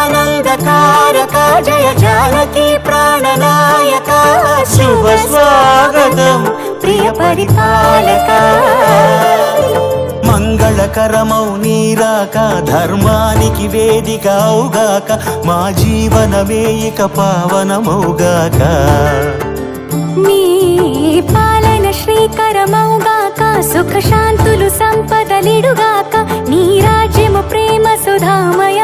జగదానందకారక జయ జానకి ప్రాణనాయక శుభ స్వాగతం ప్రియ పరిపాలక మంగళకరమౌ నీరాక ధర్మానికి వేదిక అవుగాక మా జీవనమే ఇక పావనమౌగాక నీ పాలన శ్రీకరమౌగాక సుఖ శాంతులు సంపదలిడుగాక నీ రాజ్యము ప్రేమ సుధామయ